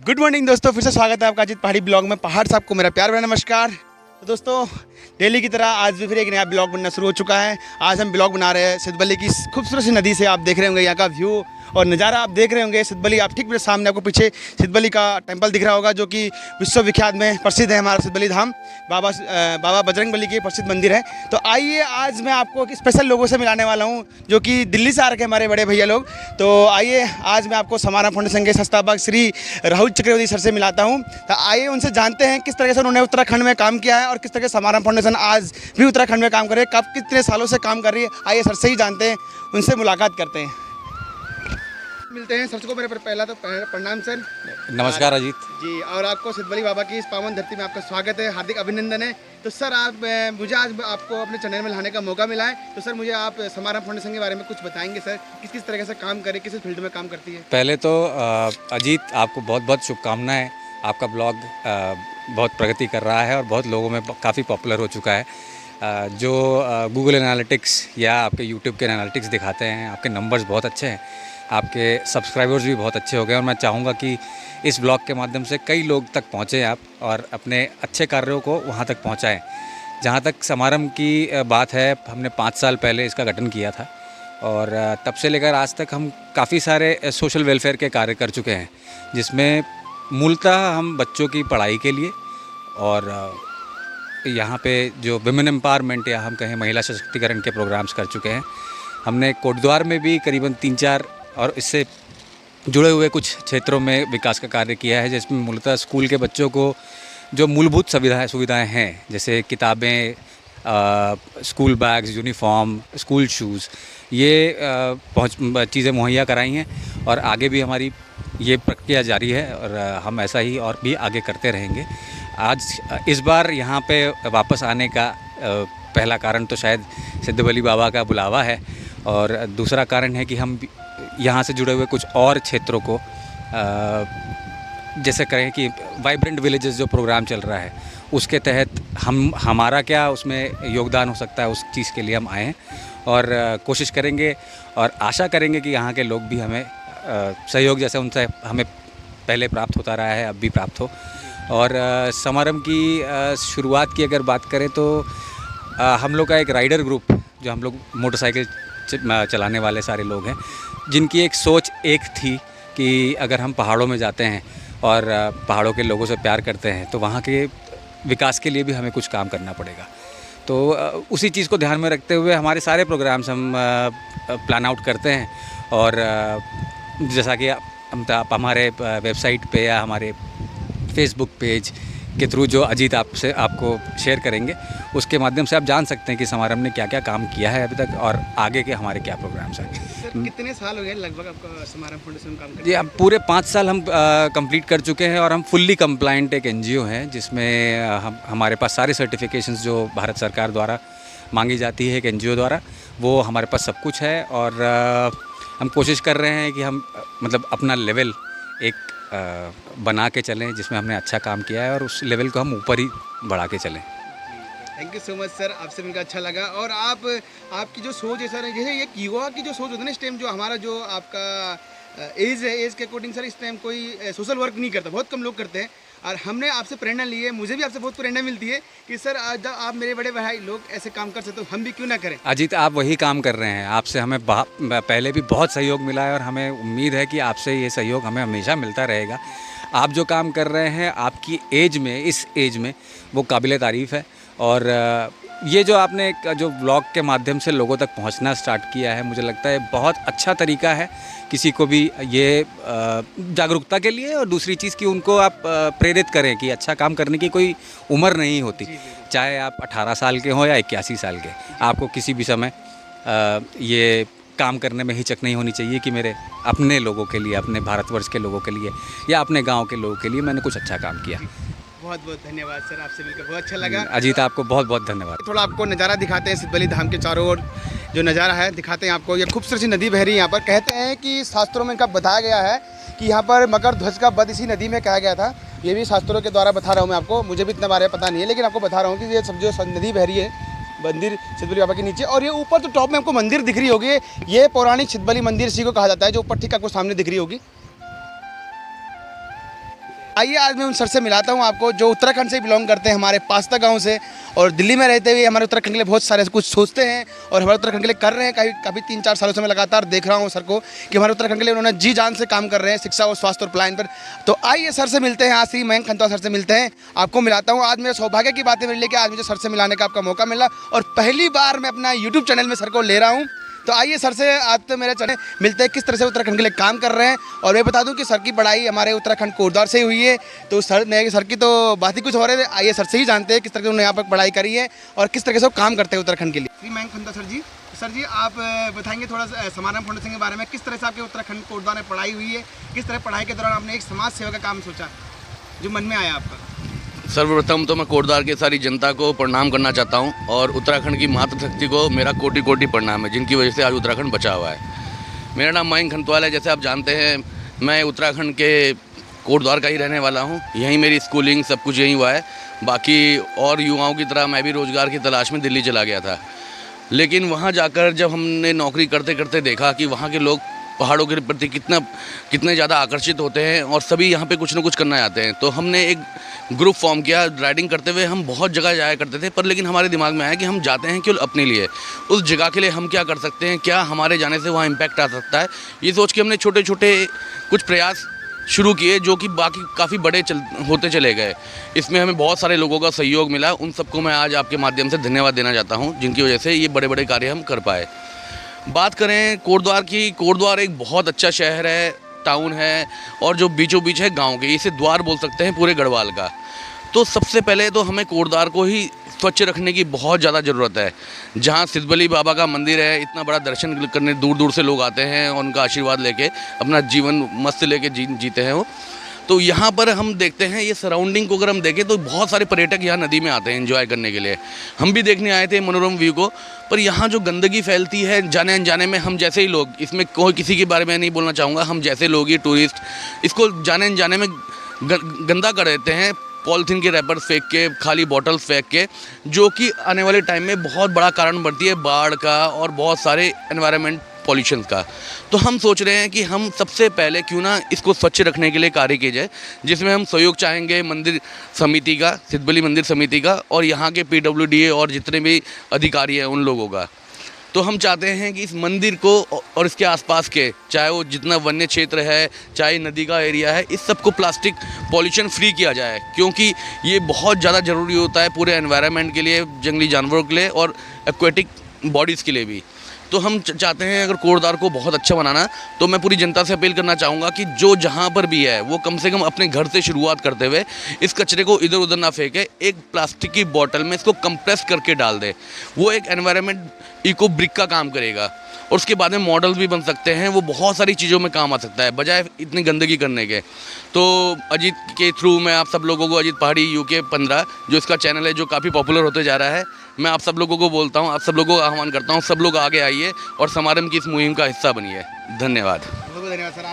Good morning दोस्तों, फिर से स्वागत है आपका अजीत पहाड़ी ब्लॉग में। पहाड़ साहब को मेरा प्यार भरा नमस्कार। तो दोस्तों, डेली की तरह आज भी फिर एक नया ब्लॉग बनना शुरू हो चुका है। आज हम ब्लॉग बना रहे हैं सिद्धबली की खूबसूरत सी नदी से। आप देख रहे होंगे यहाँ का व्यू और नज़ारा आप देख रहे होंगे सिद्धबली। आप ठीक मेरे सामने आपको पीछे सिद्धबली का टेंपल दिख रहा होगा, जो कि विश्वविख्यात में प्रसिद्ध है। हमारा सिद्धबली धाम बाबा बजरंगबली की प्रसिद्ध मंदिर है। तो आइए, आज मैं आपको स्पेशल लोगों से मिलाने वाला हूँ जो कि दिल्ली से आ रखे हमारे बड़े भैया लोग। तो आइए, आज मैं आपको समाराम फाउंडेशन के संस्थापक श्री राहुल चक्रवर्ती सर से मिलाता हूँ। तो आइए उनसे जानते हैं किस तरह से उन्होंने उत्तराखंड में काम किया है और किस तरह से समाराम फाउंडेशन आज भी उत्तराखंड में काम कर रही है, कब कितने सालों से काम कर रही है। आइए सर से ही जानते हैं, उनसे मुलाकात करते हैं, मिलते हैं। सर को मेरे पहला तो प्रणाम सर। नमस्कार अजीत जी। और आपको सिद्धबली बाबा की इस पावन धरती में आपका स्वागत है, हार्दिक अभिनंदन है। तो सर, मुझे आज आपको अपने चैनल में लाने का मौका मिला है। तो सर, मुझे आप समाराम फाउंडेशन के बारे में कुछ बताएंगे सर, किस तरह से काम करे, किस फील्ड में काम करती है। पहले तो अजीत, आपको बहुत बहुत शुभकामनाएं। आपका ब्लॉग बहुत प्रगति कर रहा है और बहुत लोगों में काफ़ी पॉपुलर हो चुका है। जो गूगल एनालिटिक्स या आपके यूट्यूब के एनालिटिक्स दिखाते हैं, आपके नंबर्स बहुत अच्छे हैं, आपके सब्सक्राइबर्स भी बहुत अच्छे हो गए। और मैं चाहूँगा कि इस ब्लॉग के माध्यम से कई लोग तक पहुँचें आप और अपने अच्छे कार्यों को वहाँ तक पहुँचाएँ। जहाँ तक समारंभ की बात है, हमने 5 साल पहले इसका गठन किया था और तब से लेकर आज तक हम काफ़ी सारे सोशल वेलफेयर के कार्य कर चुके हैं, जिसमें मूलतः हम बच्चों की पढ़ाई के लिए और यहाँ पे जो विमेन एम्पावरमेंट या हम कहें महिला सशक्तिकरण के प्रोग्राम्स कर चुके हैं। हमने कोटद्वार में भी करीबन 3-4 और इससे जुड़े हुए कुछ क्षेत्रों में विकास का कार्य किया है, जिसमें मूलतः स्कूल के बच्चों को जो मूलभूत सुविधाएं हैं, जैसे किताबें, school bags, uniform, school shoes, ये चीज़ें मुहैया कराई हैं। और आगे भी हमारी ये प्रक्रिया जारी है और हम ऐसा ही और भी आगे करते रहेंगे। आज इस बार यहाँ पे वापस आने का पहला कारण तो शायद सिद्धबली बाबा का बुलावा है, और दूसरा कारण है कि हम यहाँ से जुड़े हुए कुछ और क्षेत्रों को, जैसे करें कि वाइब्रेंट विलेजेस जो प्रोग्राम चल रहा है, उसके तहत हमारा क्या उसमें योगदान हो सकता है, उस चीज़ के लिए हम आए हैं। और कोशिश करेंगे और आशा करेंगे कि यहाँ के लोग भी हमें सहयोग जैसे उनसे हमें पहले प्राप्त होता रहा है, अब भी प्राप्त हो। और समारंभ की शुरुआत की अगर बात करें तो हम लोग का एक राइडर ग्रुप, जो हम लोग मोटरसाइकिल चलाने वाले सारे लोग हैं, जिनकी एक सोच एक थी कि अगर हम पहाड़ों में जाते हैं और पहाड़ों के लोगों से प्यार करते हैं तो वहाँ के विकास के लिए भी हमें कुछ काम करना पड़ेगा। तो उसी चीज़ को ध्यान में रखते हुए हमारे सारे प्रोग्राम्स हम प्लान आउट करते हैं। और जैसा कि आप हमारे वेबसाइट पे या हमारे फेसबुक पेज के थ्रू जो अजीत आपको शेयर करेंगे, उसके माध्यम से आप जान सकते हैं कि समारंभ ने क्या क्या काम किया है अभी तक और आगे के हमारे क्या प्रोग्राम्स हैं। सर, कितने साल हो गए लगभग आपका समारंभ फाउंडेशन में काम करते? जी, अब पूरे 5 साल हम कंप्लीट कर चुके हैं और हम फुल्ली कंप्लाइंट एक एनजीओ हैं, जिसमें हमारे पास सारे सर्टिफिकेशंस जो भारत सरकार द्वारा मांगी जाती है एक एनजीओ द्वारा, वो हमारे पास सब कुछ है। और हम कोशिश कर रहे हैं कि हम मतलब अपना लेवल एक बना के चलें, जिसमें हमने अच्छा काम किया है, और उस लेवल को हम ऊपर ही बढ़ा के चलें। Thank you so much sir, आपसे मिलकर अच्छा लगा। और आपकी जो सोच है सर, जैसे ये युवा की जो सोच होती है ना, इस टाइम जो हमारा जो आपका एज है, एज के अकॉर्डिंग सर इस टाइम कोई सोशल वर्क नहीं करता, बहुत कम लोग करते हैं। और हमने आपसे प्रेरणा ली है, मुझे भी आपसे बहुत प्रेरणा मिलती है कि सर जब आप मेरे बड़े भाई लोग ऐसे काम कर सकते हो, हम भी क्यों ना करें। अजीत, आप वही काम कर रहे हैं। आपसे हमें पहले भी बहुत सहयोग मिला है और हमें उम्मीद है कि आपसे ये सहयोग हमें हमेशा मिलता रहेगा। आप जो काम कर रहे हैं आपकी एज में, इस एज में, वो काबिल तारीफ़ है। और ये जो आपने जो ब्लॉग के माध्यम से लोगों तक पहुंचना स्टार्ट किया है, मुझे लगता है बहुत अच्छा तरीका है किसी को भी ये जागरूकता के लिए। और दूसरी चीज़ कि उनको आप प्रेरित करें कि अच्छा काम करने की कोई उम्र नहीं होती, चाहे आप 18 साल के हों या 81 साल के, आपको किसी भी समय ये काम करने में हिचक नहीं होनी चाहिए कि मेरे अपने लोगों के लिए, अपने भारतवर्ष के लोगों के लिए या अपने गाँव के लोगों के लिए मैंने कुछ अच्छा काम किया। बहुत बहुत धन्यवाद सर, आपसे मिलकर बहुत अच्छा लगा। अजीत, आपको बहुत बहुत धन्यवाद। थोड़ा आपको नज़ारा दिखाते हैं, सिद्धबली धाम के चारों ओर जो नज़ारा है दिखाते हैं आपको। ये खूबसूरत सी नदी बह रही है यहाँ पर। कहते हैं कि शास्त्रों में इनका बताया गया है कि यहाँ पर मकर ध्वज का वध इसी नदी में कहा गया था। ये भी शास्त्रों के द्वारा बता रहा हूँ मैं आपको, मुझे भी इतना बारे में पता नहीं है, लेकिन आपको बता रहा हूँ कि ये सब जो नदी बह रही है मंदिर सिद्धबली बाबा के नीचे, और ये ऊपर जो टॉप में आपको मंदिर दिख रही होगी, ये पौराणिक सिद्धबली मंदिर इसी को कहा जाता है, जो ऊपर ठीक आपको सामने दिख रही होगी। आइए आज मैं उन सर से मिलाता हूँ आपको जो उत्तराखंड से बिलोंग करते हैं, हमारे पास्ता गांव से, और दिल्ली में रहते हुए हमारे उत्तराखंड के लिए बहुत सारे कुछ सोचते हैं और हमारे उत्तराखंड के लिए कर रहे हैं। काफ़ी 3-4 सालों से मैं लगातार देख रहा हूँ सर को कि हमारे उत्तराखंड के लिए उन्होंने जी जान से काम कर रहे हैं शिक्षा और स्वास्थ्य और प्लान पर। तो आइए सर से मिलते हैं, आज श्री मयंक खंतवा सर से मिलते हैं, आपको मिलाता हूँ। आज मेरे सौभाग्य की बात है मेरे लिए कि आज मुझे सर से मिलाने का आपका मौका मिला और पहली बार मैं अपना यूट्यूब चैनल में सर को ले रहा हूँ। तो आइए सर से आज तो मेरे चैनल मिलते हैं, किस तरह से उत्तराखंड के लिए काम कर रहे हैं। और मैं बता दूं कि सर की पढ़ाई हमारे उत्तराखंड कोटद्वार से ही हुई है, तो सर की तो बात ही कुछ हो रहे थे। आइए सर से ही जानते हैं किस तरह से उन्होंने यहाँ पर पढ़ाई करी है और किस तरह से वो काम करते हैं उत्तराखंड के लिए। श्री मयंक खंतवा सर जी आप बताएंगे थोड़ा सा समारंभ फाउंडेशन के बारे में, किस तरह से आपके उत्तराखंड कोटद्वार में पढ़ाई हुई है, किस तरह पढ़ाई के दौरान आपने एक समाज सेवा का काम सोचा जो मन में आया आपका। सर्वप्रथम तो मैं कोटद्वार की सारी जनता को प्रणाम करना चाहता हूं और उत्तराखंड की मातृशक्ति को मेरा कोटि कोटि प्रणाम है, जिनकी वजह से आज उत्तराखंड बचा हुआ है। मेरा नाम मयंक खंतवाल है। जैसे आप जानते हैं मैं उत्तराखंड के कोटद्वार का ही रहने वाला हूं, यहीं मेरी स्कूलिंग सब कुछ यहीं हुआ है। बाकी और युवाओं की तरह मैं भी रोज़गार की तलाश में दिल्ली चला गया था, लेकिन वहाँ जाकर जब हमने नौकरी करते करते देखा कि वहाँ के लोग पहाड़ों के प्रति कितने ज़्यादा आकर्षित होते हैं और सभी यहाँ पे कुछ ना कुछ करना चाहते हैं। तो हमने एक ग्रुप फॉर्म किया। राइडिंग करते हुए हम बहुत जगह जाया करते थे, पर लेकिन हमारे दिमाग में आया कि हम जाते हैं केवल अपने लिए, उस जगह के लिए हम क्या कर सकते हैं, क्या हमारे जाने से वहाँ इम्पैक्ट आ सकता है। ये सोच के हमने छोटे छोटे कुछ प्रयास शुरू किए जो कि बाकी काफ़ी बड़े होते चले गए। इसमें हमें बहुत सारे लोगों का सहयोग मिला, उन सबको मैं आज आपके माध्यम से धन्यवाद देना चाहता हूँ, जिनकी वजह से ये बड़े बड़े कार्य हम कर पाए। बात करें कोटद्वार की, कोटद्वार एक बहुत अच्छा शहर है, टाउन है और जो बीचों बीच है गांव के, इसे द्वार बोल सकते हैं पूरे गढ़वाल का। तो सबसे पहले तो हमें कोटद्वार को ही स्वच्छ रखने की बहुत ज़्यादा ज़रूरत है। जहां सिद्धबली बाबा का मंदिर है, इतना बड़ा दर्शन करने दूर दूर से लोग आते हैं और उनका आशीर्वाद लेके अपना जीवन मस्त लेके जीते हैं वो। तो यहाँ पर हम देखते हैं ये सराउंडिंग को अगर हम देखें तो बहुत सारे पर्यटक यहाँ नदी में आते हैं एंजॉय करने के लिए। हम भी देखने आए थे मनोरम व्यू को, पर यहाँ जो गंदगी फैलती है जाने अनजाने में, हम जैसे ही लोग, इसमें कोई किसी के बारे में नहीं बोलना चाहूँगा, हम जैसे लोग ही टूरिस्ट इसको जाने अनजाने में गंदा कर देते हैं, पॉलीथीन के रैपर फेंक के, खाली बॉटल्स फेंक के, जो कि आने वाले टाइम में बहुत बड़ा कारण बनती है बाढ़ का और बहुत सारे एनवायरनमेंट पॉल्यूशन का। तो हम सोच रहे हैं कि हम सबसे पहले क्यों ना इसको स्वच्छ रखने के लिए कार्य किया जाए, जिसमें हम सहयोग चाहेंगे मंदिर समिति का, सिद्धबली मंदिर समिति का और यहाँ के PWDA और जितने भी अधिकारी हैं उन लोगों का। तो हम चाहते हैं कि इस मंदिर को और इसके आसपास के, चाहे वो जितना वन्य क्षेत्र है, चाहे नदी का एरिया है, इस सबको प्लास्टिक पॉल्यूशन फ्री किया जाए, क्योंकि ये बहुत ज़्यादा ज़रूरी होता है पूरे एनवायरनमेंट के लिए, जंगली जानवरों के लिए और एक्वेटिक बॉडीज़ के लिए भी। तो हम चाहते हैं अगर कोटद्वार को बहुत अच्छा बनाना, तो मैं पूरी जनता से अपील करना चाहूँगा कि जो जहाँ पर भी है वो कम से कम अपने घर से शुरुआत करते हुए इस कचरे को इधर उधर ना फेंके, एक प्लास्टिक की बोतल में इसको कंप्रेस करके डाल दे। वो एक एनवायरनमेंट इको ब्रिक का काम करेगा और उसके बाद में मॉडल भी बन सकते हैं, वो बहुत सारी चीज़ों में काम आ सकता है बजाय इतनी गंदगी करने के। तो अजीत के थ्रू मैं आप सब लोगों को, अजीत पहाड़ी UK 15 जो इसका चैनल है जो काफ़ी पॉपुलर होते जा रहा है, मैं आप सब लोगों को बोलता हूँ, आप सब लोगों का आह्वान करता हूँ, सब लोग आगे आइए और समारंभ की इस मुहिम का हिस्सा बनिए। धन्यवाद। बहुत धन्यवाद सर।